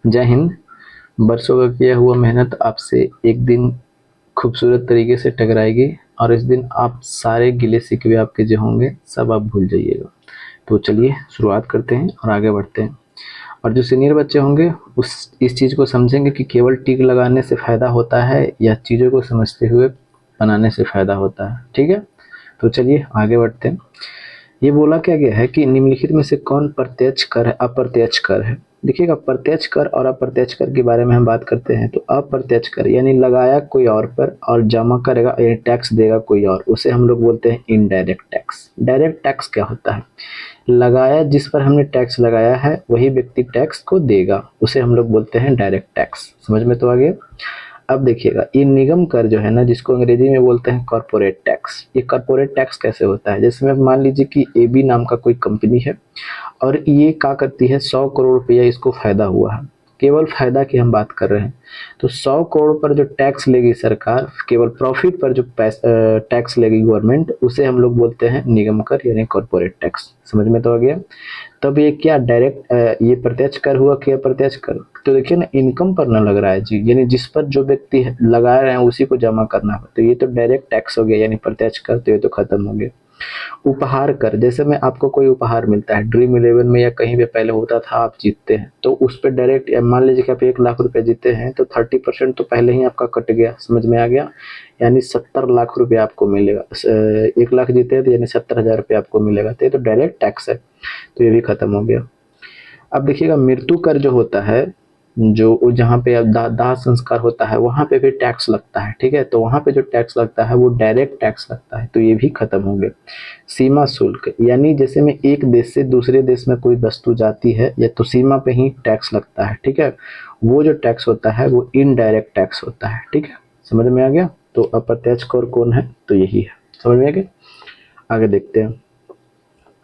जय हिंद। बरसों का किया हुआ मेहनत आपसे एक दिन खूबसूरत तरीके से टकराएगी और इस दिन आप सारे गिले शिकवे आपके जो होंगे सब आप भूल जाइएगा। तो चलिए शुरुआत करते हैं और आगे बढ़ते हैं। और जो सीनियर बच्चे होंगे उस इस चीज़ को समझेंगे कि केवल टिक लगाने से फ़ायदा होता है या चीज़ों को समझते हुए बनाने से फ़ायदा होता है। ठीक है, तो चलिए आगे बढ़ते हैं। ये बोला क्या गया है कि निम्नलिखित में से कौन प्रत्यक्ष कर है, अप्रत्यक्ष कर है। देखिएगा, प्रत्यक्ष कर और अप्रत्यक्ष कर के बारे में हम बात करते हैं तो अप्रत्यक्ष कर यानी लगाया कोई और पर और जमा करेगा यानी टैक्स देगा कोई और, उसे हम लोग बोलते हैं इनडायरेक्ट टैक्स। डायरेक्ट टैक्स क्या होता है? लगाया, जिस पर हमने टैक्स लगाया है वही व्यक्ति टैक्स को देगा, उसे हम लोग बोलते हैं डायरेक्ट टैक्स। समझ में तो आ गया। अब देखिएगा, ये निगम कर जो है ना, जिसको अंग्रेजी में बोलते हैं कॉर्पोरेट टैक्स, ये कॉर्पोरेट टैक्स कैसे होता है? जैसे में मान लीजिए कि एबी नाम का कोई कंपनी है और ये क्या करती है, 100 करोड़ रुपया इसको फायदा हुआ है। केवल फायदा की हम बात कर रहे हैं तो 100 करोड़ पर जो टैक्स लेगी सरकार, केवल प्रॉफिट पर जो टैक्स लेगी गवर्नमेंट, उसे हम लोग बोलते हैं निगम कर यानी कॉर्पोरेट टैक्स। समझ में तो आ गया। तब ये क्या डायरेक्ट ये प्रत्यक्ष कर हुआ कि अप्रत्यक्ष कर? तो देखिए ना, इनकम पर ना लग रहा है जी, यानी जिस पर जो व्यक्ति लगा रहे हैं उसी को जमा करना है, तो ये तो डायरेक्ट टैक्स हो गया यानी प्रत्यक्ष कर, तो ये तो खत्म हो गया। उपहार कर, जैसे में आपको कोई उपहार मिलता है ड्रीम इलेवन में या कहीं भी पहले होता था, आप जीतते हैं तो उस पर डायरेक्ट, मान लीजिए कि आप 1 लाख रुपए जीते हैं तो 30% तो पहले ही आपका कट गया। समझ में आ गया, यानी 70 लाख रुपया आपको मिलेगा। 1 लाख जीते हैं तो यानी 70,000 रुपये आपको मिलेगा, तो ये तो डायरेक्ट टैक्स है, तो ये भी खत्म हो गया। अब देखिएगा, मृत्यु कर जो होता है, जो जहाँ पे अब दाह संस्कार होता है वहाँ पे भी टैक्स लगता है। ठीक है, तो वहाँ पे जो टैक्स लगता है वो डायरेक्ट टैक्स लगता है, तो ये भी खत्म हो गया। सीमा शुल्क, यानी जैसे में एक देश से दूसरे देश में कोई वस्तु जाती है या तो सीमा पे ही टैक्स लगता है। ठीक है, वो जो टैक्स होता है वो इनडायरेक्ट टैक्स होता है। ठीक है, समझ में आ गया। तो अप्रत्यक्ष कर कौन है? तो यही है। समझ में आ गया। आगे देखते हैं।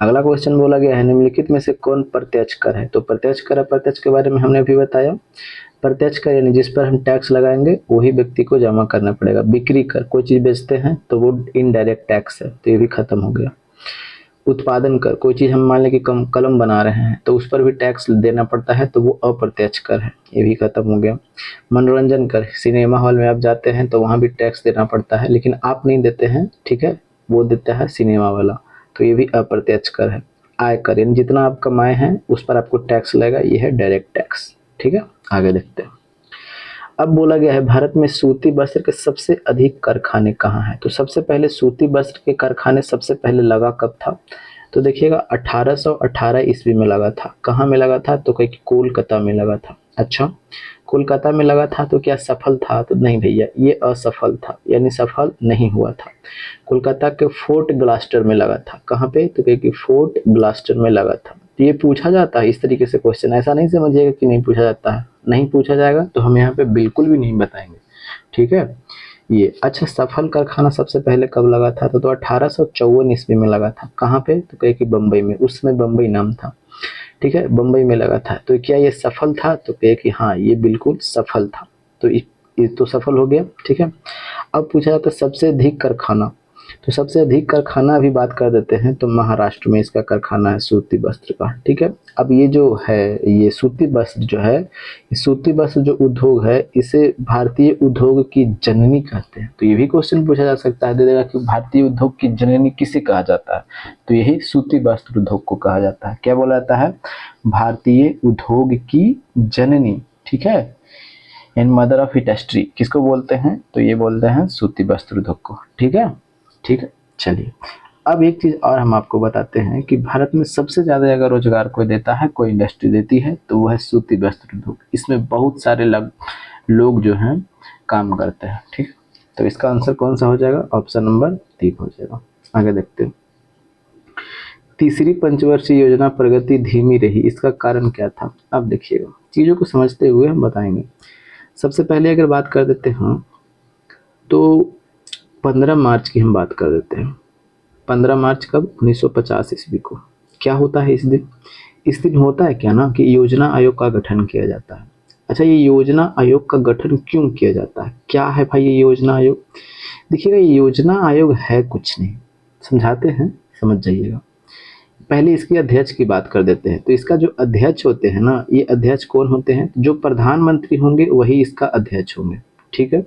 अगला क्वेश्चन बोला गया है, निम्नलिखित में से कौन प्रत्यक्ष कर है? तो प्रत्यक्ष कर अप्रत्यक्ष के बारे में हमने अभी बताया। प्रत्यक्ष कर यानी जिस पर हम टैक्स लगाएंगे वही व्यक्ति को जमा करना पड़ेगा। बिक्री कर, कोई चीज बेचते हैं तो वो इनडायरेक्ट टैक्स है, तो ये भी खत्म हो गया। उत्पादन कर, कोई चीज हम मान लें कि कलम बना रहे हैं तो उस पर भी टैक्स देना पड़ता है, तो वो अप्रत्यक्ष कर है, ये भी खत्म हो गया। मनोरंजन कर, सिनेमा हॉल में आप जाते हैं तो वहां भी टैक्स देना पड़ता है, लेकिन आप नहीं देते हैं, ठीक है, वो देता है सिनेमा वाला, तो ये भी अप्रत्यक्ष कर है। आय कर यानी जितना आप कमाए हैं उस पर आपको टैक्स लगेगा, ये है डायरेक्ट टैक्स। ठीक है, आगे देखते हैं। अब बोला गया है, भारत में सूती वस्त्र के सबसे अधिक कारखाने कहाँ हैं? तो सबसे पहले सूती वस्त्र के कारखाने सबसे पहले लगा कब था? तो देखिएगा, 1818 ईस्वी में लगा था। कहाँ में लगा था? तो कहीं कोलकाता में लगा था। अच्छा, कोलकाता में लगा था तो क्या सफल था? तो नहीं भैया, ये असफल था, यानी सफल नहीं हुआ था। कोलकाता के फोर्ट ग्लास्टर में लगा था। कहाँ पे? तो कहीं फोर्ट ग्लास्टर में लगा था। तो ये पूछा जाता है इस तरीके से क्वेश्चन, ऐसा नहीं समझिएगा कि नहीं पूछा जाता है, नहीं पूछा जाएगा तो हम यहाँ पे बिल्कुल भी नहीं बताएंगे। ठीक है, ये अच्छा, सफल कारखाना सबसे पहले कब लगा था? तो 1854 ईस्वी में लगा था। कहाँ पे? तो कहे कि बम्बई में, उस समय बम्बई नाम था। ठीक है, बम्बई में लगा था। तो क्या ये सफल था? तो कहे कि हाँ, ये बिल्कुल सफल था, तो ये तो सफल हो गया। ठीक है, अब पूछा जाता है सबसे अधिक कारखाना, तो सबसे अधिक कारखाना अभी बात कर देते हैं, तो महाराष्ट्र में इसका कारखाना है सूती वस्त्र का। ठीक है, अब ये जो है, ये सूती वस्त्र जो है, ये सूती वस्त्र जो उद्योग है, इसे भारतीय उद्योग की जननी कहते हैं। तो ये भी क्वेश्चन पूछा जा सकता है, दे देगा कि भारतीय उद्योग की जननी किसे कहा जाता है? तो यही सूती वस्त्र उद्योग को कहा जाता है। क्या बोला जाता है? भारतीय उद्योग की जननी। ठीक है, इन मदर ऑफ इंडस्ट्री किसको बोलते हैं? तो ये बोलते हैं सूती वस्त्र उद्योग को। ठीक है, ठीक है, चलिए अब एक चीज और हम आपको बताते हैं कि भारत में सबसे ज्यादा अगर रोजगार कोई देता है, कोई इंडस्ट्री देती है, तो वो है सूती वस्त्र उद्योग। इसमें बहुत सारे लोग जो हैं काम करते हैं। ठीक है, तो इसका आंसर कौन सा हो जाएगा? ऑप्शन नंबर 3 हो जाएगा। आगे देखते हैं। तीसरी पंचवर्षीय योजना प्रगति धीमी रही, इसका कारण क्या था? अब देखिएगा, चीजों को समझते हुए हम बताएंगे। सबसे पहले अगर बात कर देते हैं तो 15 मार्च की हम बात कर देते हैं। 15 मार्च कब? 1950 ईस्वी को। क्या होता है इस दिन? इस दिन होता है क्या ना कि योजना आयोग का गठन किया जाता है। अच्छा, ये योजना आयोग का गठन क्यों किया जाता है? क्या है भाई ये योजना आयोग? देखिएगा, ये योजना आयोग है कुछ नहीं, समझाते हैं, समझ जाइएगा। पहले इसकी अध्यक्ष की बात कर देते हैं। तो इसका जो अध्यक्ष होते हैं ना, ये अध्यक्ष कौन होते हैं? जो प्रधानमंत्री होंगे वही इसका अध्यक्ष होंगे, ठीक है।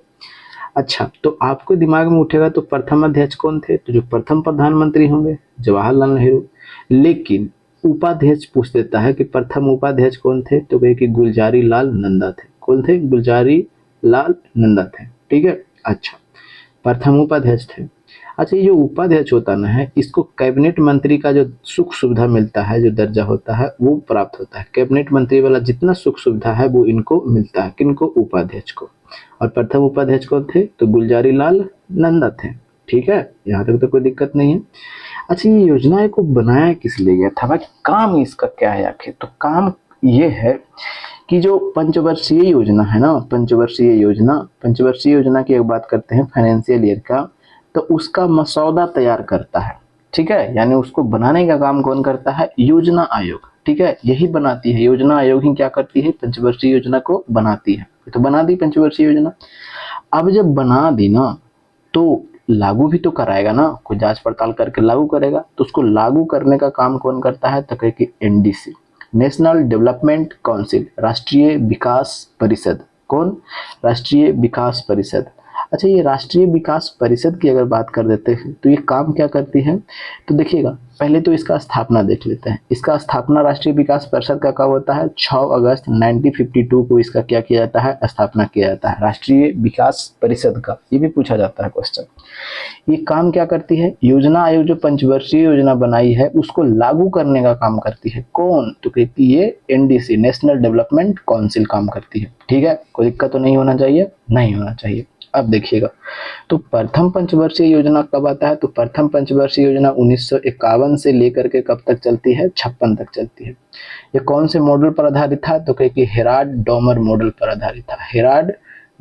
अच्छा, तो आपको दिमाग में उठेगा तो प्रथम अध्यक्ष कौन थे? तो जो प्रथम प्रधानमंत्री होंगे जवाहरलाल नेहरू। लेकिन उपाध्यक्ष पूछ देता है कि प्रथम उपाध्यक्ष कौन थे? तो कहे कि गुलजारी लाल नंदा थे। कौन थे? गुलजारी लाल नंदा थे, ठीक है। अच्छा, प्रथम उपाध्यक्ष थे। अच्छा, ये जो उपाध्यक्ष होता ना है, इसको कैबिनेट मंत्री का जो सुख सुविधा मिलता है, जो दर्जा होता है वो प्राप्त होता है। कैबिनेट मंत्री वाला जितना सुख सुविधा है वो इनको मिलता है। किनको? उपाध्यक्ष को। और प्रथम उपाध्यक्ष कौन थे? तो गुलजारी लाल नंदा थे, ठीक है। यहाँ तक तो कोई दिक्कत नहीं है। अच्छा, ये योजना को बनाया किस लिए गया था भाई? काम इसका क्या है आखिर? तो काम ये है कि जो पंचवर्षीय योजना है ना, पंचवर्षीय योजना की एक बात करते हैं फाइनेंशियल ईयर का, तो उसका मसौदा तैयार करता है, ठीक है। यानी उसको बनाने का काम कौन करता है? योजना आयोग, ठीक है। यही बनाती है योजना आयोग ही क्या करती है? पंचवर्षीय योजना को बनाती है। तो बना दी पंचवर्षीय योजना। अब जब बना दी ना, तो लागू भी तो कराएगा ना, कोई जांच पड़ताल करके लागू करेगा। तो उसको लागू करने का काम कौन करता है? तो कहे कि एनडीसी, नेशनल डेवलपमेंट काउंसिल, राष्ट्रीय विकास परिषद। कौन? राष्ट्रीय विकास परिषद। अच्छा, ये राष्ट्रीय विकास परिषद की अगर बात कर देते हैं तो ये काम क्या करती है? तो देखिएगा, पहले तो इसका स्थापना देख लेते हैं। इसका स्थापना राष्ट्रीय विकास परिषद का कब होता है? 6 अगस्त 1952 को इसका क्या किया जाता है? स्थापना किया जाता है राष्ट्रीय विकास परिषद का। ये भी पूछा जाता है क्वेश्चन। ये काम क्या करती है? योजना आयोग जो पंचवर्षीय योजना बनाई है उसको लागू करने का काम करती है। कौन? तो कहती है एनडीसी, नेशनल डेवलपमेंट काउंसिल काम करती है, ठीक है। कोई दिक्कत तो नहीं होना चाहिए, नहीं होना चाहिए। अब देखिएगा, तो प्रथम पंचवर्षीय योजना कब आता है? तो प्रथम पंचवर्षीय योजना 1951 से लेकर के कब तक चलती है? 56 तक चलती है। ये कौन से मॉडल पर आधारित था? तो कहे कि हेराल्ड डॉमर मॉडल पर आधारित था। हेराल्ड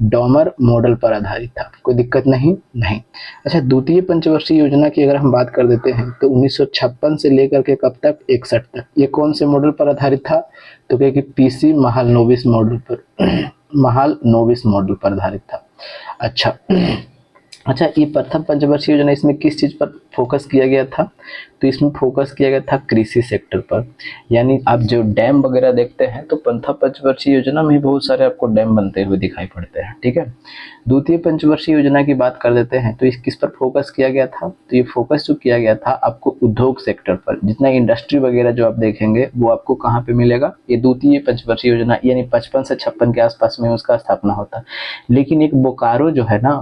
डॉमर मॉडल पर आधारित था। कोई दिक्कत नहीं। अच्छा, द्वितीय पंचवर्षीय योजना की अगर हम बात कर देते हैं तो 1956 से लेकर के कब तक? 61 तक। ये कौन से मॉडल पर आधारित था? तो कहे कि पीसी महालनोबिस मॉडल पर महालनोबिस मॉडल पर आधारित था। अच्छा, ये प्रथम पंचवर्षीय योजना, इसमें किस चीज़ पर फोकस किया गया था? तो इसमें फोकस किया गया था कृषि सेक्टर पर। यानी आप जो डैम वगैरह देखते हैं तो प्रथम पंचवर्षीय योजना में बहुत सारे आपको डैम बनते हुए दिखाई पड़ते हैं, ठीक है। द्वितीय पंचवर्षीय योजना की बात कर देते हैं तो इस किस पर फोकस किया गया था? तो ये फोकस जो किया गया था आपको उद्योग सेक्टर पर। जितना इंडस्ट्री वगैरह जो आप देखेंगे वो आपको कहाँ पे मिलेगा? ये द्वितीय पंचवर्षीय योजना, यानी 55 से 56 के आसपास में उसका स्थापना होता है। लेकिन एक बोकारो जो है ना,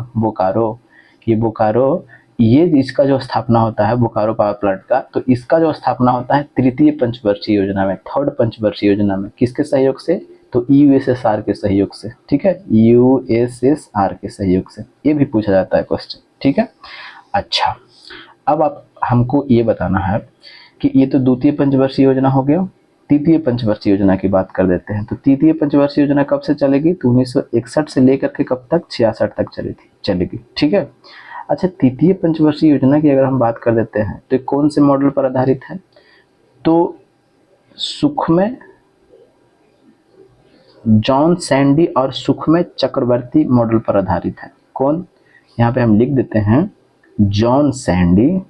बोकारो, ये इसका जो स्थापना होता है बोकारो पावर प्लांट का, तो इसका जो स्थापना होता है तृतीय पंचवर्षीय योजना में, थर्ड पंचवर्षीय योजना में। किसके सहयोग से? तो यूएसएसआर के सहयोग से, ठीक है। यूएसएसआर के सहयोग से। ये भी पूछा जाता है क्वेश्चन, ठीक है। अच्छा, अब आप हमको ये बताना है कि ये तो द्वितीय पंचवर्षीय योजना हो गया। तृतीय पंचवर्षीय योजना की बात कर देते हैं। तो तृतीय पंचवर्षीय योजना कब से चलेगी? तो 1961 से लेकर के कब तक? 66 तक चलेगी, ठीक है। अच्छा, तृतीय पंचवर्षीय योजना की अगर हम बात कर देते हैं तो कौन से मॉडल पर आधारित है? तो सुखमय, जॉन सैंडी और सुखमय चक्रवर्ती मॉडल पर आधारित है। कौन? यहाँ पे हम लिख देते हैं जॉन सैंडी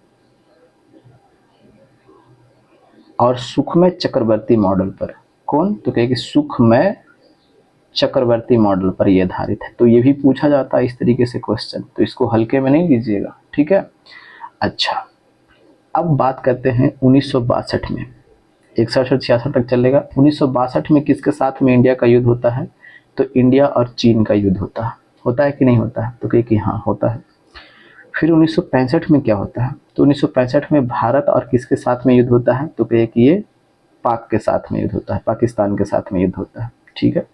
और सुखमय चक्रवर्ती मॉडल पर। कौन? तो कहेगी सुखमय चक्रवर्ती मॉडल पर ये आधारित है। तो ये भी पूछा जाता है इस तरीके से क्वेश्चन, तो इसको हल्के में नहीं लीजिएगा, ठीक है। अच्छा, अब बात करते हैं 1962 में। 61 से 66 तक चलेगा। 1962 में किसके साथ में इंडिया का युद्ध होता है? तो इंडिया और चीन का युद्ध होता है कि नहीं होता है? तो कहे कि हाँ, होता है। फिर 1965 में क्या होता है? तो 1965 में भारत और किसके साथ में युद्ध होता है? तो कहे कि ये पाक के साथ में युद्ध होता है, पाकिस्तान के साथ में युद्ध होता है, ठीक है।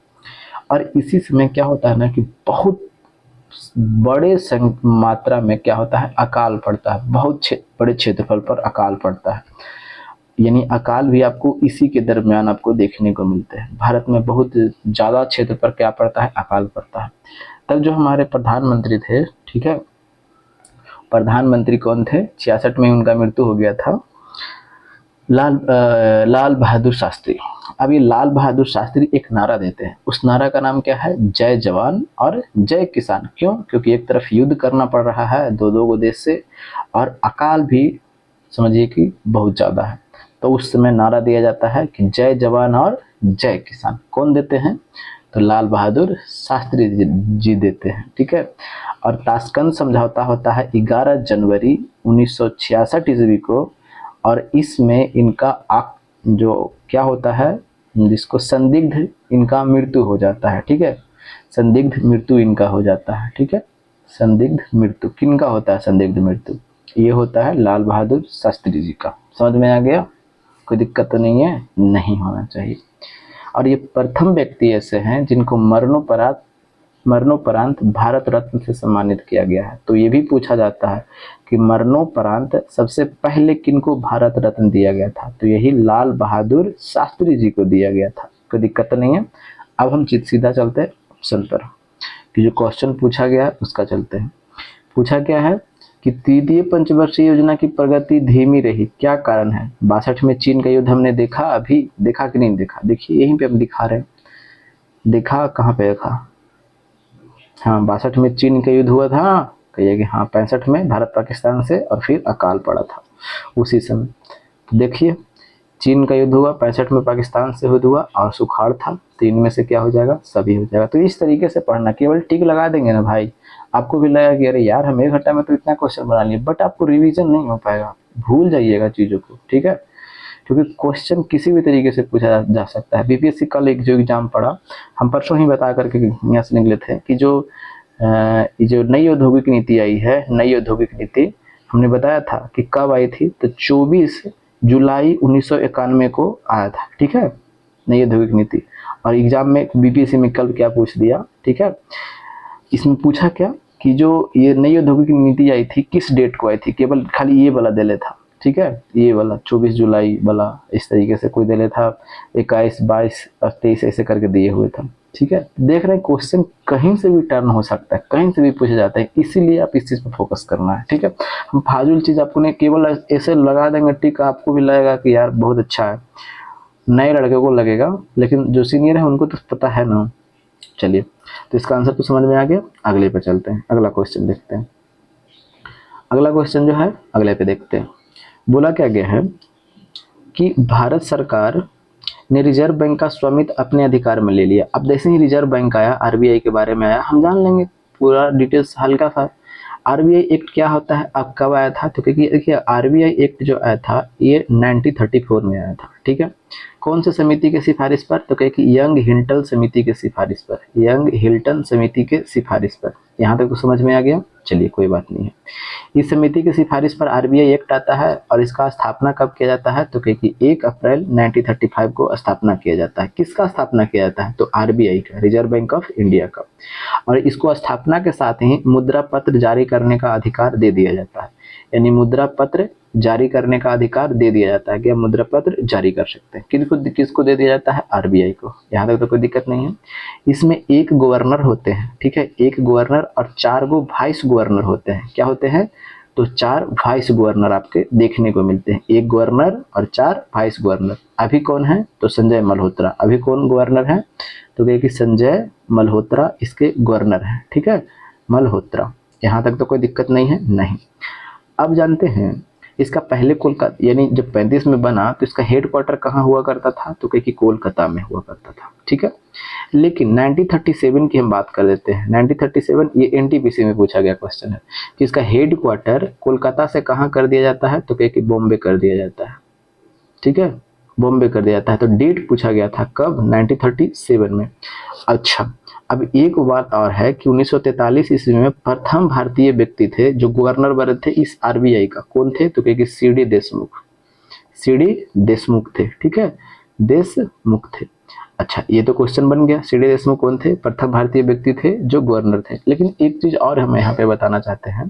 और इसी समय क्या होता है ना कि बहुत बड़े मात्रा में क्या होता है? अकाल पड़ता है। बहुत बड़े क्षेत्रफल पर अकाल पड़ता है। यानी अकाल भी आपको इसी के दरमियान आपको देखने को मिलते हैं। भारत में बहुत ज़्यादा क्षेत्र पर क्या पड़ता है? अकाल पड़ता है। तब जो हमारे प्रधानमंत्री थे, ठीक है, प्रधानमंत्री कौन थे? 66 में उनका मृत्यु हो गया था, लाल बहादुर शास्त्री। अब ये लाल बहादुर शास्त्री एक नारा देते हैं। उस नारा का नाम क्या है? जय जवान और जय किसान। क्यों? क्योंकि एक तरफ युद्ध करना पड़ रहा है दो देश से, और अकाल भी समझिए कि बहुत ज़्यादा है। तो उस समय नारा दिया जाता है कि जय जवान और जय किसान। कौन देते हैं? तो लाल बहादुर शास्त्री जी देते हैं, ठीक है। और ताशकंद समझौता होता है 11 जनवरी 1966 ईस्वी को, और इसमें इनका जो क्या होता है, जिसको संदिग्ध इनका मृत्यु हो जाता है, ठीक है। संदिग्ध मृत्यु इनका हो जाता है, ठीक है। संदिग्ध मृत्यु किनका होता है? संदिग्ध मृत्यु ये होता है लाल बहादुर शास्त्री जी का। समझ में आ गया? कोई दिक्कत तो नहीं है? नहीं होना चाहिए। और ये प्रथम व्यक्ति ऐसे हैं जिनको मरणोपरांत भारत रत्न से सम्मानित किया गया है। तो ये भी पूछा जाता है कि मरणोपरांत सबसे पहले किनको भारत रत्न दिया गया था? तो यही लाल बहादुर शास्त्री जी को दिया गया था। कोई दिक्कत नहीं है। अब हम सीधा चलते हैं ऑप्शन पर, कि जो क्वेश्चन पूछा गया है उसका चलते हैं। पूछा क्या है कि तृतीय पंचवर्षीय योजना की प्रगति धीमी रही, क्या कारण है? 62 में चीन का युद्ध हमने देखा, अभी देखा कि नहीं देखा? देखिए यहीं पे हम दिखा रहे हैं। देखा कहाँ पे देखा? हाँ, 62 में चीन का युद्ध हुआ था। कहिए कि हाँ, 65 में भारत पाकिस्तान से, और फिर अकाल पड़ा था उसी समय। तो देखिए चीन का युद्ध हुआ, 65 में पाकिस्तान से युद्ध हुआ, और सुखाड़ था। तो इनमें से क्या हो जाएगा? सभी हो जाएगा। तो इस तरीके से पढ़ना, केवल टिक लगा देंगे ना भाई, आपको भी लगेगा कि अरे यार हम एक घंटा में तो इतना क्वेश्चन बना लिए, बट आपको रिवीजन नहीं हो पाएगा, भूल जाइएगा चीज़ों को, ठीक है। क्योंकि क्वेश्चन किसी भी तरीके से पूछा जा सकता है। बीपीएससी कल एक जो एग्जाम पढ़ा, हम परसों ही बता करके यहाँ से निकले थे कि ये जो नई औद्योगिक नीति आई है, नई औद्योगिक नीति हमने बताया था कि कब आई थी, तो 24 जुलाई 1991 को आया था, ठीक है, नई औद्योगिक नीति। और एग्जाम में बीपीएससी में कल क्या पूछ दिया, ठीक है, इसमें पूछा क्या कि जो ये नई औद्योगिक नीति आई थी किस डेट को आई थी, केवल खाली ये वाला दे लेता, ठीक है, ये वाला 24 जुलाई वाला, इस तरीके से कोई दे लेता, 21, 22 और 23 ऐसे करके दिए हुए था, ठीक है। देख रहे हैं क्वेश्चन कहीं से भी टर्न हो सकता है, कहीं से भी पूछा जाता है, इसीलिए आप इस चीज़ पर फोकस करना है, ठीक है। हम फाजुल चीज़ आपको नहीं, केवल ऐसे लगा देंगे टिक, आपको भी लगेगा कि यार बहुत अच्छा है, नए लड़के को लगेगा, लेकिन जो सीनियर है उनको तो पता है ना। चलिए, तो इसका आंसर तो समझ में आ गया। अगले पे चलते हैं, अगला क्वेश्चन देखते हैं। अगला क्वेश्चन जो है अगले पे देखते हैं। बोला क्या गया है कि भारत सरकार ने रिजर्व बैंक का स्वामित्व अपने अधिकार में ले लिया। अब जैसे ही रिजर्व बैंक आया, आरबीआई के बारे में आया, हम जान लेंगे पूरा डिटेल्स हल्का सा। आरबीआई एक्ट क्या होता है, अब कब आया था? तो क्योंकि देखिए आरबीआई एक्ट जो आया था ये 1934 में आया था, ठीक है। कौन से समिति के सिफारिश पर? तो कहे कि यंग हिल्टन समिति के सिफारिश पर, यंग हिल्टन समिति के सिफारिश पर। यहाँ तक तो समझ में आ गया। चलिए कोई बात नहीं है। इस समिति की सिफारिश पर आरबीआई एक्ट आता है, और इसका स्थापना कब किया जाता है? तो कहे कि 1 अप्रैल 1935 को स्थापना किया जाता है। किसका स्थापना किया जाता है? तो आरबीआई का, रिजर्व बैंक ऑफ इंडिया का। और इसको स्थापना के साथ ही मुद्रा पत्र जारी करने का अधिकार दे दिया जाता है, यानी मुद्रा पत्र जारी करने का अधिकार दे दिया जाता है कि हम मुद्रा पत्र जारी कर सकते हैं। किसको दे दिया जाता है? आरबीआई को। यहाँ तक तो कोई दिक्कत नहीं है। इसमें एक गवर्नर होते हैं, ठीक है, एक गवर्नर और 4 गो वाइस गवर्नर होते हैं। क्या होते हैं? तो 4 वाइस गवर्नर आपके देखने को मिलते हैं, एक गवर्नर और 4 वाइस गवर्नर। अभी कौन है? तो संजय मल्होत्रा। अभी कौन गवर्नर है? तो कहे कि संजय मल्होत्रा इसके गवर्नर हैं, ठीक है, मल्होत्रा। यहाँ तक तो कोई दिक्कत नहीं है। नहीं। अब जानते हैं इसका पहले कोलकाता, यानी जब 35 में बना तो इसका हेड क्वार्टर कहाँ हुआ करता था? तो कहे कि कोलकाता में हुआ करता था, ठीक है। लेकिन 1937 की हम बात कर देते हैं। 1937 ये एनटीपीसी में पूछा गया क्वेश्चन है कि इसका हेड क्वार्टर कोलकाता से कहाँ कर दिया जाता है? तो कहे कि बॉम्बे कर दिया जाता है, ठीक है, बॉम्बे कर दिया जाता है। तो डेट पूछा गया था कब? 1937 में। अच्छा, अब एक बात और है कि 1943 ईस्वी में प्रथम भारतीय व्यक्ति थे जो गवर्नर बने थे इस आरबीआई का। कौन थे? तो कहे सीडी देशमुख। सीडी देशमुख थे, ठीक है, देशमुख थे। अच्छा, ये तो क्वेश्चन बन गया। सीडी देशमुख कौन थे? प्रथम भारतीय व्यक्ति थे जो गवर्नर थे। लेकिन एक चीज और हम यहाँ पे बताना चाहते हैं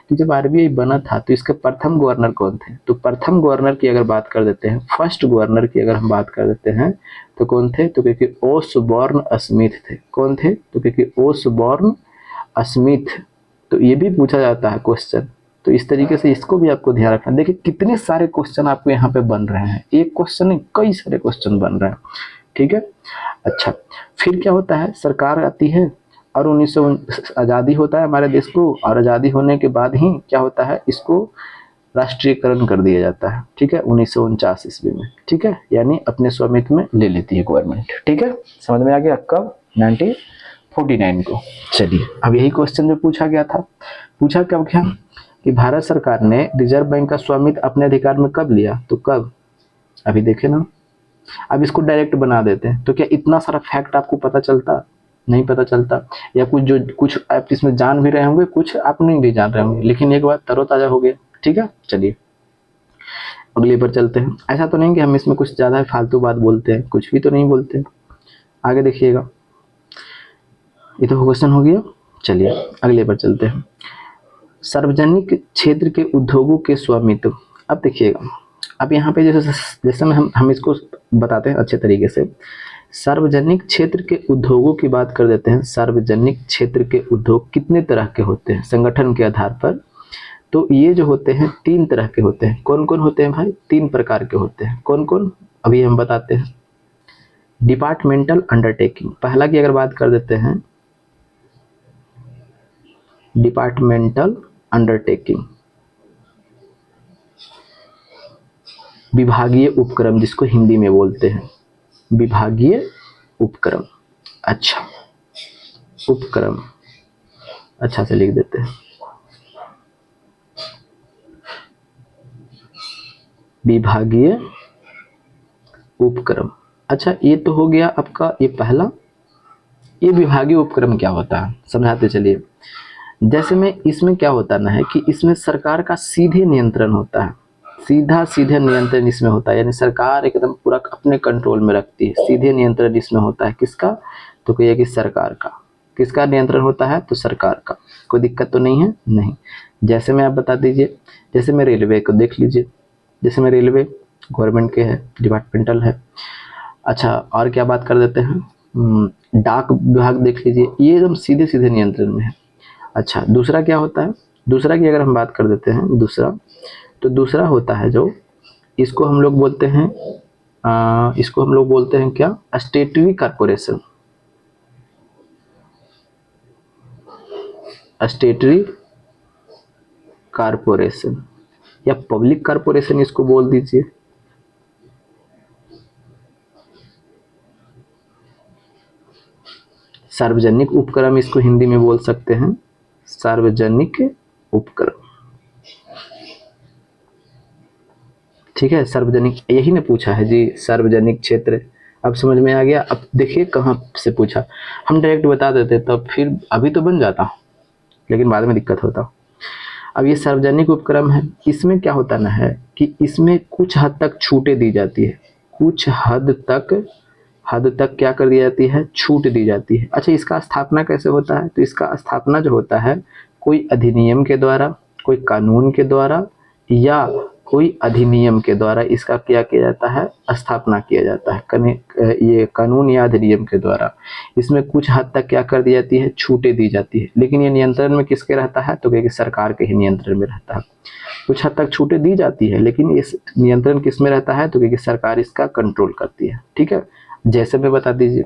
कि जब आरबीआई बना था तो इसके प्रथम गवर्नर कौन थे? तो प्रथम गवर्नर की अगर बात कर देते हैं, फर्स्ट गवर्नर की अगर हम बात कर देते हैं तो कौन थे? तो क्योंकि ओसबॉर्न स्मिथ थे। कौन थे? तो क्योंकि ओसबॉर्न स्मिथ। तो ये भी पूछा जाता है क्वेश्चन, तो इस तरीके से इसको भी आपको ध्यान रखना। देखिए कितने सारे क्वेश्चन आपको यहाँ पे बन रहे हैं, एक क्वेश्चन नहीं कई सारे क्वेश्चन बन रहे हैं, ठीक है। अच्छा, फिर क्या होता है? सरकार आती है और 19 आज़ादी होता है हमारे देश को, और आज़ादी होने के बाद ही क्या होता है, इसको राष्ट्रीयकरण कर दिया जाता है, ठीक है, 1949 ईस्वी में, ठीक है, यानी अपने स्वामित्व में ले लेती है गवर्नमेंट, ठीक है, समझ में आ गया। कब? 1949 को। चलिए अब यही क्वेश्चन जो पूछा गया था, पूछा कब क्या कि भारत सरकार ने रिजर्व बैंक का स्वामित्व अपने अधिकार में कब लिया, तो कब, अभी देखे ना। अब इसको डायरेक्ट बना देते हैं, तो क्या इतना सारा फैक्ट आपको पता चलता? नहीं पता चलता, या कुछ आप इसमें जान भी रहे होंगे, कुछ आप नहीं भी जान रहे होंगे, लेकिन एक बार तरोताजा हो गया, ठीक है। चलिए अगले पर चलते हैं। ऐसा तो नहीं कि हम इसमें कुछ ज़्यादा फालतू बात बोलते हैं, कुछ भी तो नहीं बोलते। आगे देखिएगा, ये तो क्वेश्चन हो गया। चलिए अगले पर चलते हैं। सार्वजनिक क्षेत्र के उद्योगों के स्वामित्व। अब देखिएगा, अब यहाँ पे जैसे हम इसको बताते हैं अच्छे तरीके से। सार्वजनिक क्षेत्र के उद्योगों की बात कर देते हैं। सार्वजनिक क्षेत्र के उद्योग कितने तरह के होते हैं संगठन के आधार पर? तो ये जो होते हैं 3 तरह के होते हैं। कौन कौन होते हैं भाई? 3 प्रकार के होते हैं। कौन कौन? अभी हम बताते हैं। डिपार्टमेंटल अंडरटेकिंग, पहला की अगर बात कर देते हैं, डिपार्टमेंटल अंडरटेकिंग, विभागीय उपक्रम जिसको हिंदी में बोलते हैं, विभागीय उपक्रम। अच्छा, उपक्रम अच्छा से लिख देते हैं, विभागीय उपक्रम। अच्छा, ये तो हो गया आपका ये पहला। ये विभागीय उपक्रम क्या होता है समझाते चलिए। जैसे में इसमें क्या होता ना है कि इसमें सरकार का सीधे नियंत्रण होता है, सीधे नियंत्रण इसमें होता है, यानी सरकार एकदम पूरा अपने कंट्रोल में रखती है। सीधे नियंत्रण इसमें होता है, किसका? तो कहिए कि सरकार का। किसका नियंत्रण होता है? तो सरकार का। कोई दिक्कत तो नहीं है? नहीं। जैसे में आप बता दीजिए, जैसे में रेलवे को देख लीजिए, जैसे में रेलवे गवर्नमेंट के है, डिपार्टमेंटल है। अच्छा, और क्या बात कर देते हैं, डाक विभाग देख लीजिए, ये एकदम सीधे नियंत्रण में है। अच्छा, दूसरा क्या होता है? दूसरा की अगर हम बात कर देते हैं, तो दूसरा होता है जो इसको हम लोग बोलते हैं क्या? स्टेटरी कॉर्पोरेशन। स्टेटरी कॉर्पोरेशन या पब्लिक कॉर्पोरेशन इसको बोल दीजिए। सार्वजनिक उपक्रम इसको हिंदी में बोल सकते हैं, सार्वजनिक उपक्रम, ठीक है। सार्वजनिक, यही ने पूछा है जी, सार्वजनिक क्षेत्र। अब समझ में आ गया। अब देखिए कहाँ से पूछा, हम डायरेक्ट बता देते तो फिर अभी तो बन जाता, लेकिन बाद में दिक्कत होता। अब ये सार्वजनिक उपक्रम है, इसमें क्या होता ना है कि इसमें कुछ हद तक छूटें दी जाती है, कुछ हद तक क्या कर दी जाती है? छूट दी जाती है। अच्छा, इसका स्थापना कैसे होता है? तो इसका स्थापना जो होता है कोई अधिनियम के द्वारा, कोई कानून के द्वारा, या कोई अधिनियम के द्वारा इसका क्या किया जाता है? स्थापना किया जाता है। ये कानून या अधिनियम के द्वारा इसमें कुछ हद तक क्या कर दी जाती है? छूटें दी जाती है। लेकिन ये नियंत्रण में किसके रहता है? तो क्योंकि सरकार के ही नियंत्रण में रहता है। कुछ हद तक छूटें दी जाती है, लेकिन इस नियंत्रण किस में रहता है? तो क्योंकि सरकार इसका कंट्रोल करती है, ठीक है। जैसे में बता दीजिए,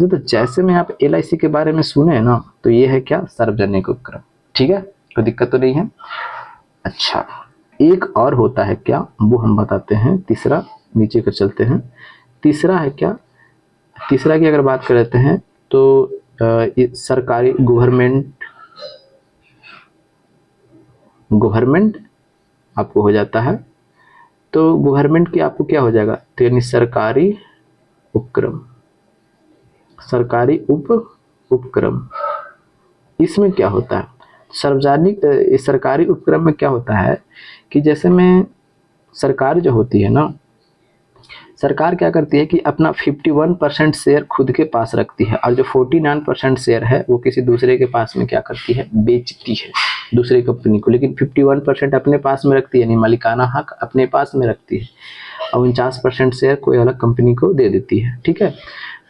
तो जैसे में आप LIC के बारे में सुने ना, तो ये है क्या? सार्वजनिक उपक्रम, ठीक है, कोई दिक्कत तो नहीं है। अच्छा, एक और होता है क्या, वो हम बताते हैं। तीसरा, नीचे कर चलते हैं। तीसरा है क्या? तीसरा की अगर बात कर लेते हैं तो सरकारी गवर्नमेंट आपको हो जाता है। तो गवर्नमेंट की आपको क्या हो जाएगा? तो यानी सरकारी उपक्रम, सरकारी उपक्रम। इसमें क्या होता है? सार्वजनिक सरकारी उपक्रम में क्या होता है कि जैसे में सरकार जो होती है ना, सरकार क्या करती है कि अपना 51% शेयर खुद के पास रखती है, और जो 49% शेयर है वो किसी दूसरे के पास में क्या करती है? बेचती है, दूसरी कंपनी को। लेकिन 51% अपने पास में रखती है, यानी मालिकाना हक अपने पास में रखती है, और 49% शेयर कोई अलग कंपनी को दे देती है, ठीक है।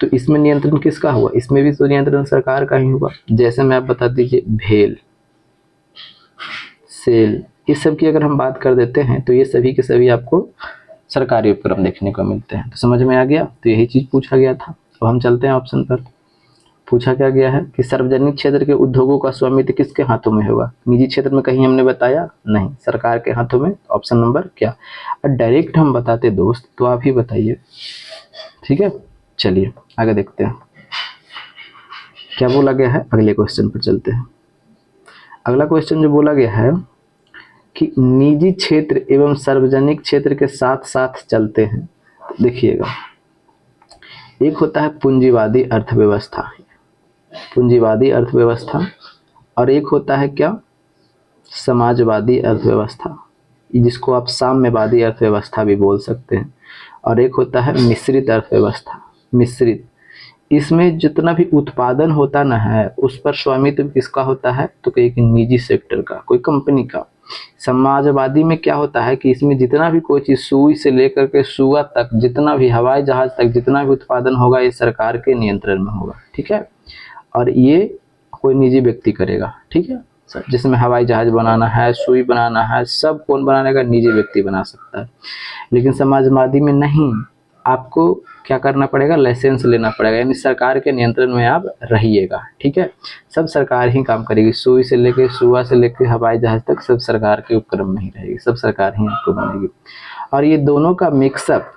तो इसमें नियंत्रण किसका हुआ? इसमें भी तो नियंत्रण सरकार का ही हुआ। जैसे मैं आप बता दीजिए, भेल, सेल, इस सब की अगर हम बात कर देते हैं तो ये सभी के सभी आपको सरकारी उपक्रम देखने को मिलते हैं। तो समझ में आ गया। तो यही चीज पूछा गया था। अब हम चलते हैं ऑप्शन पर। पूछा क्या गया है कि सार्वजनिक क्षेत्र के उद्योगों का स्वामित्व किसके हाथों में होगा? निजी क्षेत्र में कहीं हमने बताया नहीं, सरकार के हाथों में। ऑप्शन नंबर क्या? और डायरेक्ट हम बताते दोस्त तो आप ही बताइए, ठीक है। चलिए आगे देखते हैं क्या बोला गया है, अगले क्वेश्चन पर चलते हैं। अगला क्वेश्चन जो बोला गया है कि निजी क्षेत्र एवं सार्वजनिक क्षेत्र के साथ साथ चलते हैं। तो देखिएगा, एक होता है पूंजीवादी अर्थव्यवस्था, पूंजीवादी अर्थव्यवस्था, और एक होता है क्या, समाजवादी अर्थव्यवस्था, जिसको आप साम्यवादी अर्थव्यवस्था भी बोल सकते हैं। और एक होता है मिश्रित अर्थव्यवस्था, मिश्रित। इसमें जितना भी उत्पादन होता ना है उस पर स्वामित्व किसका होता है? तो कहीं निजी सेक्टर का, कोई कंपनी का। समाजवादी में क्या होता है कि इसमें जितना भी कोई चीज़, सुई से लेकर के सुआ तक, जितना भी हवाई जहाज तक जितना भी उत्पादन होगा ये सरकार के नियंत्रण में होगा, ठीक है। और ये कोई निजी व्यक्ति करेगा, ठीक है। जिसमें हवाई जहाज बनाना है, सुई बनाना है, सब कौन बनाने का? निजी व्यक्ति बना सकता है। लेकिन समाजवादी में नहीं, आपको क्या करना पड़ेगा? लाइसेंस लेना पड़ेगा, यानी सरकार के नियंत्रण में आप रहिएगा, ठीक है। सब सरकार ही काम करेगी, सुई से लेके सुआ से लेके हवाई जहाज तक सब सरकार के उपक्रम में ही रहेगी, सब सरकार ही आपको बनेगी। और ये दोनों का मिक्सअप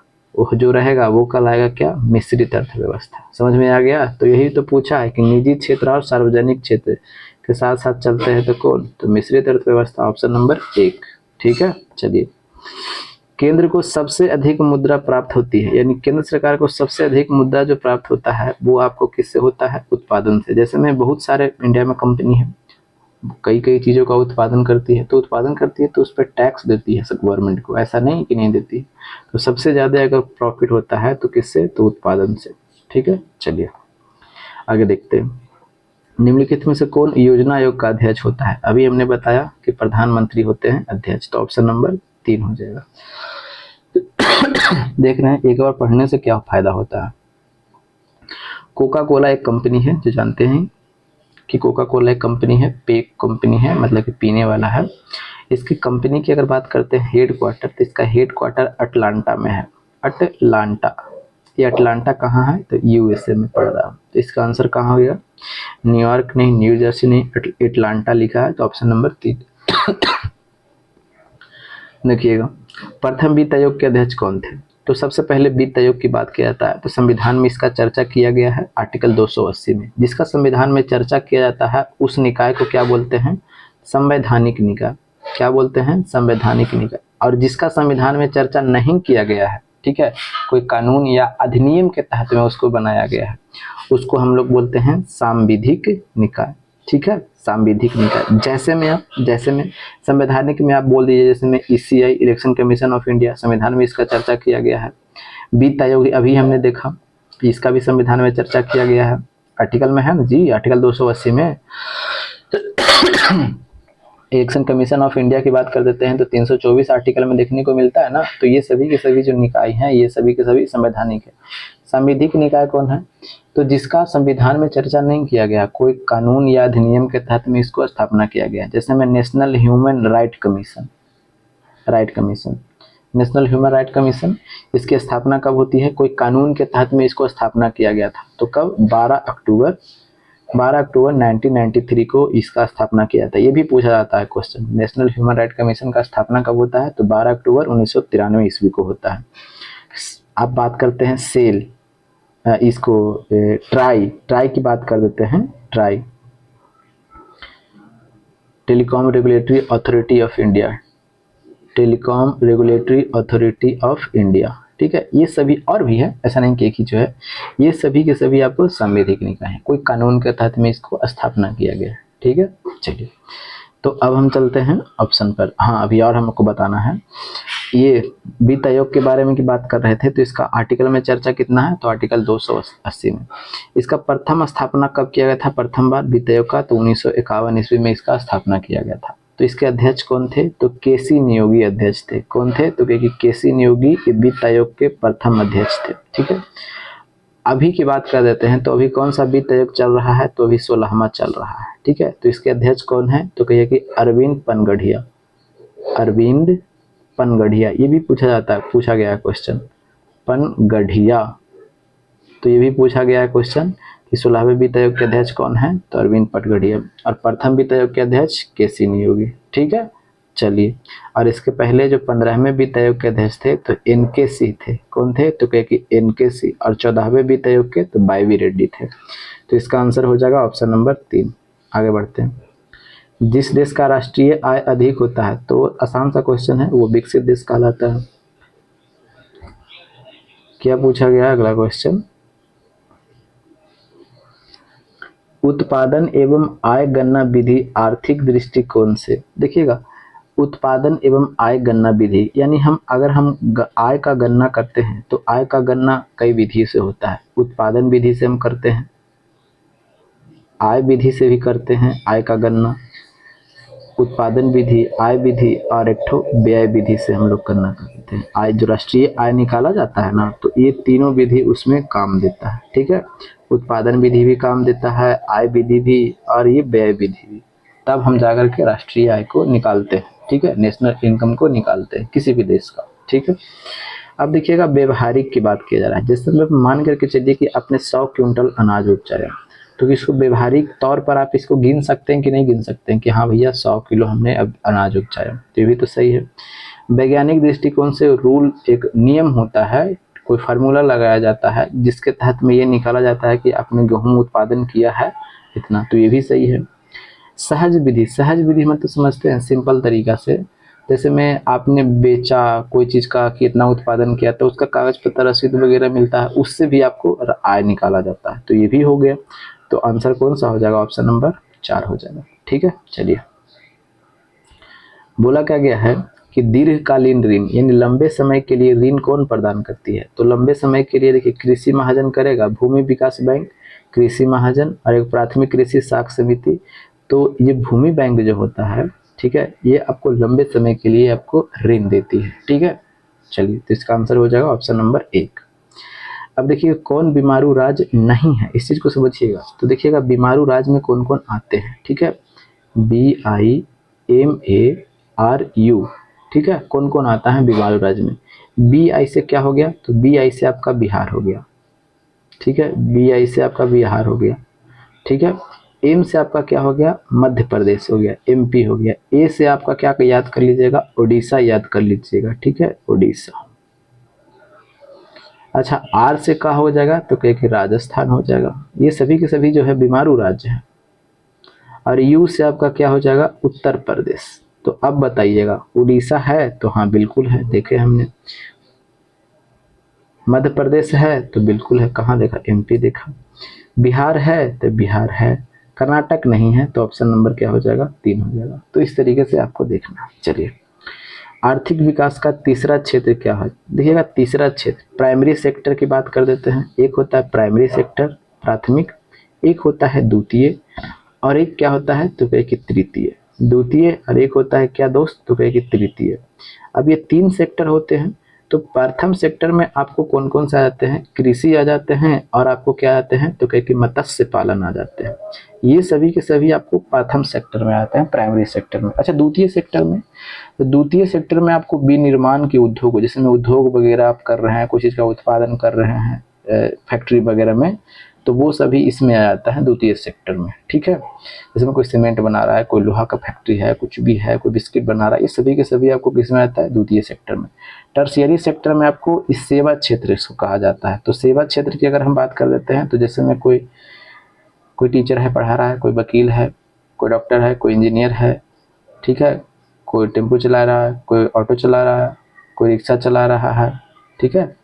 जो रहेगा वो कहलाएगा क्या? मिश्रित अर्थव्यवस्था। समझ में आ गया? तो यही तो पूछा है कि निजी क्षेत्र और सार्वजनिक क्षेत्र के साथ साथ चलते हैं तो कौन? तो मिश्रित अर्थव्यवस्था, ऑप्शन नंबर 1, ठीक है। चलिए, केंद्र को सबसे अधिक मुद्रा प्राप्त होती है, यानी केंद्र सरकार को सबसे अधिक मुद्रा जो प्राप्त होता है वो आपको किससे होता है? उत्पादन से। जैसे में बहुत सारे इंडिया में कंपनी है, कई कई चीज़ों का उत्पादन करती है, तो उत्पादन करती है तो उस पर टैक्स देती है सब गवर्नमेंट को, ऐसा नहीं कि नहीं देती। तो सबसे ज़्यादा अगर प्रॉफिट होता है तो किससे? तो उत्पादन से, ठीक है। चलिए आगे देखते हैं, निम्नलिखित में से कौन योजना आयोग का अध्यक्ष होता है? अभी हमने बताया कि प्रधानमंत्री होते हैं अध्यक्ष, तो ऑप्शन नंबर 3 हो जाएगा। देख रहे हैं एक बार पढ़ने से क्या फायदा होता है। कोका कोला एक कंपनी है, जो जानते हैं कि कोका कोला एक कंपनी है, पे कंपनी है, मतलब कि पीने वाला है। इसकी कंपनी की अगर बात करते हैं हेड क्वार्टर, तो इसका हेड क्वार्टर अटलांटा में है। अटलांटा, ये अटलांटा कहाँ है? तो यूएसए में पड़ रहा है। तो इसका आंसर कहाँ हो गया? न्यूयॉर्क नहीं, न्यू जर्सी नहीं, अटलांटा लिखा है, तो ऑप्शन नंबर 3। देखिएगा, प्रथम वित्त आयोग के अध्यक्ष कौन थे? तो सबसे पहले वित्त आयोग की बात किया जाता है तो संविधान में इसका चर्चा किया गया है आर्टिकल 280 में। जिसका संविधान में चर्चा किया जाता है उस निकाय को क्या बोलते हैं? संवैधानिक निकाय। क्या बोलते हैं? संवैधानिक निकाय। और जिसका संविधान में चर्चा नहीं किया गया है, ठीक है, कोई कानून या अधिनियम के तहत में उसको बनाया गया है, उसको हम लोग बोलते हैं सांविधिक निकाय, ठीक है। सांविधिक निकाय। जैसे में संवैधानिक में आप बोल दीजिए, जैसे में ECI, election commission of India, संविधान में इसका चर्चा किया गया है। वित्त आयोग अभी हमने देखा, इसका भी संविधान में चर्चा किया गया है, आर्टिकल में है ना जी, आर्टिकल 280 में। इलेक्शन कमीशन ऑफ इंडिया की बात कर देते हैं तो 324 आर्टिकल में देखने को मिलता है ना। तो ये सभी के सभी जो निकाय हैं ये सभी के सभी संवैधानिक है। सांविधिक निकाय कौन है? तो जिसका संविधान में चर्चा नहीं किया गया, कोई कानून या अधिनियम के तहत में इसको स्थापना किया गया, जैसे में national human right commission, national human right commission, इसकी स्थापना कब होती है? कोई कानून के तहत में इसको स्थापना किया गया था। तो कब? 12 अक्टूबर 1993 को इसका स्थापना किया था। ये भी पूछा जाता है question, national human right commission का स्थापना कब होता है? तो 12 अक्टूबर 1993 ईस्वी को होता है। आप बात करते हैं सेल, इसको ट्राई की बात कर देते हैं, try, telecom regulatory authority of India, telecom regulatory authority of India, ठीक है। ये सभी और भी है, ऐसा नहीं कि एक ही जो है, ये सभी के सभी आपको सांविधिक निकाय है, कोई कानून के तहत में इसको स्थापना किया गया है, ठीक है। चलिए तो अब हम चलते हैं ऑप्शन पर। हाँ, अभी और हमको बताना है, ये वित्त आयोग के बारे में की बात कर रहे थे तो इसका आर्टिकल में चर्चा कितना है? तो आर्टिकल 280 में। इसका प्रथम स्थापना कब किया गया था प्रथम बार वित्त आयोग का? तो 1951 ईस्वी में इसका स्थापना किया गया था। तो इसके अध्यक्ष कौन थे? तो केसी नियोगी अध्यक्ष थे। कौन थे? तो केसी नियोगी वित्त आयोग के प्रथम अध्यक्ष थे, ठीक है। अभी की बात कर देते हैं तो अभी कौन सा वित्त आयोग चल रहा है? तो अभी 16वां चल रहा है, ठीक है। तो इसके अध्यक्ष कौन है? तो कहिए कि अरविंद पनगढ़िया, अरविंद पनगढ़िया। ये भी पूछा जाता है, पूछा गया है क्वेश्चन, पनगढ़िया। तो ये भी पूछा गया है क्वेश्चन कि 16वें वित्त आयोग के अध्यक्ष कौन है, तो अरविंद पटगड़िया, और प्रथम वित्त आयोग के अध्यक्ष केसी नियोगी। ठीक है, चलिए। और इसके पहले जो 15वें वित्त आयोग के अध्यक्ष थे तो एनके सिंह थे। कौन थे, तो कहे कि एनके सिंह। और 14वें वित्त आयोग के तो वाई.वी. रेड्डी थे। तो इसका आंसर हो जाएगा ऑप्शन नंबर 3। आगे बढ़ते हैं। जिस देश का राष्ट्रीय आय अधिक होता है, तो आसान सा क्वेश्चन है, वो विकसित देश कहलाता है। क्या पूछा गया अगला क्वेश्चन, उत्पादन एवं आय गणना विधि आर्थिक दृष्टिकोण से, देखिएगा, उत्पादन एवं आय गणना विधि यानी अगर हम आय का गणना करते हैं तो आय का गणना कई विधि से होता है। उत्पादन विधि से हम करते हैं, आय विधि से भी करते हैं आय का गणना, उत्पादन विधि, आय विधि और एक ठो व्यय विधि से हम लोग गणना करते हैं। आय जो राष्ट्रीय आय निकाला जाता है ना, तो ये तीनों विधि उसमें काम देता है। ठीक है, उत्पादन विधि भी काम देता है, आय विधि भी और ये व्यय विधि भी। तब हम जाकर के राष्ट्रीय आय को निकालते हैं। ठीक है, नेशनल इनकम को निकालते हैं किसी भी देश का। ठीक है, अब देखिएगा व्यवहारिक की बात किया जा रहा है। जैसे मैं मान करके चलिए कि आपने 100 क्विंटल अनाज उपजाया, तो इसको व्यवहारिक तौर पर आप इसको गिन सकते हैं कि नहीं गिन सकते हैं कि हाँ भैया 100 किलो हमने अब अनाज उपजाया, तो ये भी तो सही है। वैज्ञानिक दृष्टिकोण से रूल, एक नियम होता है, कोई फार्मूला लगाया जाता है जिसके तहत में ये निकाला जाता है कि आपने गेहूं उत्पादन किया है इतना, तो ये भी सही है। सहज विधि, सहज विधि मतलब समझते हैं सिंपल तरीका से, जैसे में आपने बेचा कोई चीज़ का, कितना उत्पादन किया, तो उसका कागज पत्र रसीद वगैरह मिलता है, उससे भी आपको आय निकाला जाता है, तो ये भी हो गया। तो आंसर कौन सा हो जाएगा, ऑप्शन नंबर 4 हो जाएगा। ठीक है, चलिए। बोला क्या गया है कि दीर्घकालीन ऋण यानी लंबे समय के लिए ऋण कौन प्रदान करती है, तो लंबे समय के लिए देखिए कृषि महाजन करेगा, भूमि विकास बैंक, कृषि महाजन और एक प्राथमिक कृषि साख समिति। तो ये भूमि बैंक जो होता है, ठीक है, ये आपको लंबे समय के लिए आपको ऋण देती है। ठीक है, चलिए, तो इसका आंसर हो जाएगा ऑप्शन नंबर 1। अब देखिए कौन बीमारू राज्य नहीं है, इस चीज को समझिएगा। तो देखिएगा बीमारू राज्य में कौन कौन आते हैं। ठीक है, BIMARU, ठीक है, कौन कौन आता है बीमारू राज्य में। BI से क्या हो गया, तो BI से आपका बिहार हो गया। ठीक है, BI से आपका बिहार हो गया। ठीक है, M से आपका क्या हो गया, मध्य प्रदेश हो गया, MP हो गया। A से आपका क्या याद कर लीजिएगा, उड़ीसा याद कर लीजिएगा। ठीक है, उड़ीसा। अच्छा, R से क्या हो जाएगा, तो कहे कि राजस्थान हो जाएगा। ये सभी के सभी जो है बीमारू राज्य है। और U से आपका क्या हो जाएगा, उत्तर प्रदेश। तो अब बताइएगा उड़ीसा है, तो हाँ बिल्कुल है, देखे हमने। मध्य प्रदेश है, तो बिल्कुल है, कहाँ देखा, MP देखा। बिहार है, तो बिहार है। कर्नाटक नहीं है, तो ऑप्शन नंबर क्या हो जाएगा, 3 हो जाएगा। तो इस तरीके से आपको देखना। चलिए, आर्थिक विकास का तीसरा क्षेत्र क्या है, देखिएगा तीसरा क्षेत्र प्राइमरी सेक्टर की बात कर देते हैं। एक होता है प्राइमरी सेक्टर, प्राथमिक, एक होता है द्वितीय, और एक क्या होता है, तो कहे कि तृतीय। द्वितीय और एक होता है क्या दोस्त, तो कहे कि तृतीय। अब ये 3 सेक्टर होते हैं। तो प्रथम सेक्टर में आपको कौन कौन से आ जाते हैं, कृषि आ जाते हैं, और आपको क्या आते हैं, तो कहे कि मत्स्य पालन आ जाते हैं। ये सभी के सभी आपको प्रथम सेक्टर में आते हैं, प्राइमरी सेक्टर में। अच्छा, द्वितीय सेक्टर में, तो द्वितीय सेक्टर में आपको विनिर्माण के उद्योग, जिसमें उद्योग वगैरह आप कर रहे हैं, कोई चीज़ का उत्पादन कर रहे हैं फैक्ट्री वगैरह में, तो वो सभी इसमें आ जाता है द्वितीय सेक्टर में। ठीक है, जैसे में कोई सीमेंट बना रहा है, कोई लोहा का फैक्ट्री है, कुछ भी है, कोई बिस्किट बना रहा है, ये सभी के सभी आपको किस में आता है, द्वितीय सेक्टर में। टर्शियरी सेक्टर में आपको इस सेवा क्षेत्र इसको कहा जाता है। तो सेवा क्षेत्र की अगर हम बात कर लेते हैं, तो जैसे में कोई टीचर है पढ़ा रहा है, कोई वकील है, कोई डॉक्टर है, कोई इंजीनियर है, ठीक है, कोई टेम्पो चला रहा है, कोई ऑटो चला रहा है, कोई रिक्शा चला रहा है, ठीक है,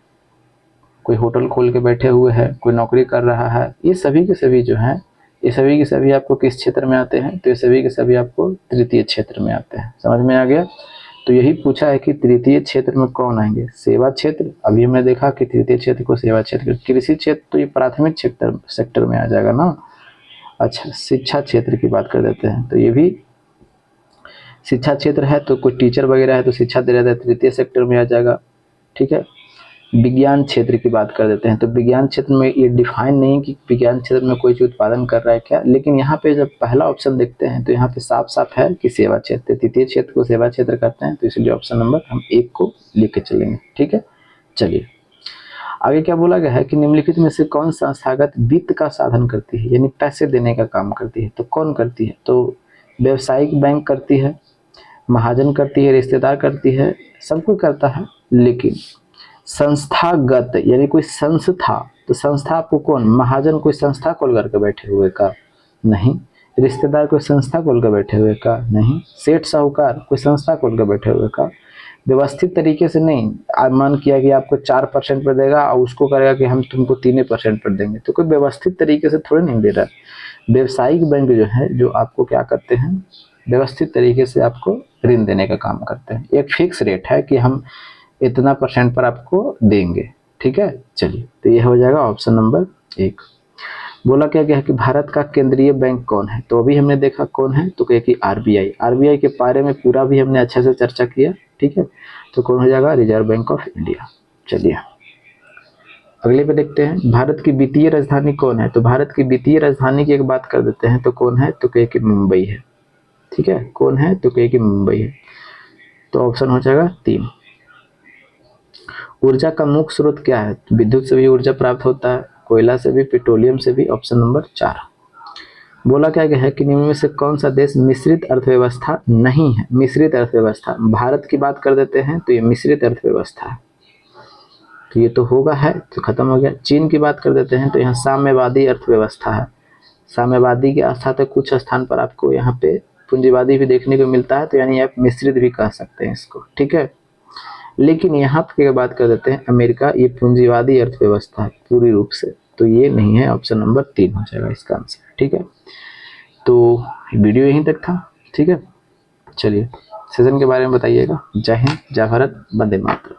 कोई होटल खोल के बैठे हुए हैं, कोई नौकरी कर रहा है। ये सभी के सभी जो हैं, ये सभी के सभी आपको किस क्षेत्र में आते हैं, तो ये सभी के सभी आपको तृतीय क्षेत्र में आते हैं। समझ में आ गया। तो यही पूछा है कि तृतीय क्षेत्र में कौन आएंगे, सेवा क्षेत्र। अभी हमने देखा कि तृतीय क्षेत्र को सेवा क्षेत्र, कृषि क्षेत्र तो ये प्राथमिक सेक्टर में आ जाएगा ना। अच्छा, शिक्षा क्षेत्र की बात कर देते हैं, तो ये भी शिक्षा क्षेत्र है, तो कोई टीचर वगैरह है तो शिक्षा दे रहा है, तृतीय सेक्टर में आ जाएगा। ठीक है, विज्ञान क्षेत्र की बात कर देते हैं, तो विज्ञान क्षेत्र में ये डिफाइन नहीं कि विज्ञान क्षेत्र में कोई चीज उत्पादन कर रहा है क्या, लेकिन यहाँ पे जब पहला ऑप्शन देखते हैं तो यहाँ पे साफ साफ है कि सेवा क्षेत्र, तृतीय क्षेत्र को सेवा क्षेत्र कहते हैं। तो इसलिए ऑप्शन नंबर हम 1 को लिख के चलेंगे। ठीक है, चलिए आगे क्या बोला गया है कि निम्नलिखित में से कौन संस्थागत वित्त का साधन करती है, यानी पैसे देने का काम करती है। तो कौन करती है? तो व्यवसायिक बैंक करती है, महाजन करती है, रिश्तेदार करती है, सब कोई करता है। लेकिन संस्थागत यानी कोई संस्था, तो संस्था आपको कौन? महाजन कोई संस्था खोल करके बैठे हुए का? नहीं। रिश्तेदार कोई संस्था खोल कर बैठे हुए का? नहीं। सेठ साहूकार कोई संस्था खोल कर बैठे हुए का? व्यवस्थित तरीके से नहीं। मन किया कि आपको 4% पर देगा और उसको करेगा कि हम तुमको 3% पर देंगे, तो कोई व्यवस्थित तरीके से थोड़े नहीं दे रहा है। व्यवसायिक बैंक जो है, जो आपको क्या करते हैं, व्यवस्थित तरीके से आपको ऋण देने का काम करते हैं। एक फिक्स रेट है कि हम इतना % पर आपको देंगे। ठीक है, चलिए, तो यह हो जाएगा ऑप्शन नंबर 1। बोला क्या गया है कि भारत का केंद्रीय बैंक कौन है? तो अभी हमने देखा कौन है, तो कहे कि आरबीआई। आरबीआई के बारे में पूरा भी हमने अच्छे से चर्चा किया। ठीक है, तो कौन हो जाएगा? Reserve bank of India. चलिए अगले पे देखते हैं, भारत की वित्तीय राजधानी कौन है? तो भारत की वित्तीय राजधानी की एक बात कर देते हैं, तो कौन है? तो कहे कि मुंबई है। ठीक है, कौन है? तो कहे कि मुंबई है। तो ऑप्शन हो जाएगा 3। ऊर्जा का मुख्य स्रोत क्या है? तो विद्युत से भी ऊर्जा प्राप्त होता है, कोयला से भी, पेट्रोलियम से भी। Option number 4। बोला क्या गया है कि निम्न में से कौन सा देश मिश्रित अर्थव्यवस्था नहीं है? मिश्रित अर्थव्यवस्था, भारत की बात कर देते हैं तो ये मिश्रित अर्थव्यवस्था है, तो ये तो होगा है, तो खत्म हो गया। चीन की बात कर देते हैं तो यहाँ साम्यवादी अर्थव्यवस्था है। साम्यवादी के साथ कुछ स्थान पर आपको यहाँ पे पूंजीवादी भी देखने को मिलता है, तो यानी आप मिश्रित भी कह सकते हैं इसको। ठीक है, लेकिन यहाँ की बात कर देते हैं अमेरिका, ये पूंजीवादी अर्थव्यवस्था है पूरी रूप से, तो ये नहीं है। ऑप्शन नंबर 3 हो जाएगा इसका आंसर। ठीक है, तो वीडियो यहीं तक था। ठीक है, चलिए सेशन के बारे में बताइएगा। जय हिंद, जय भारत, वंदे मातरम।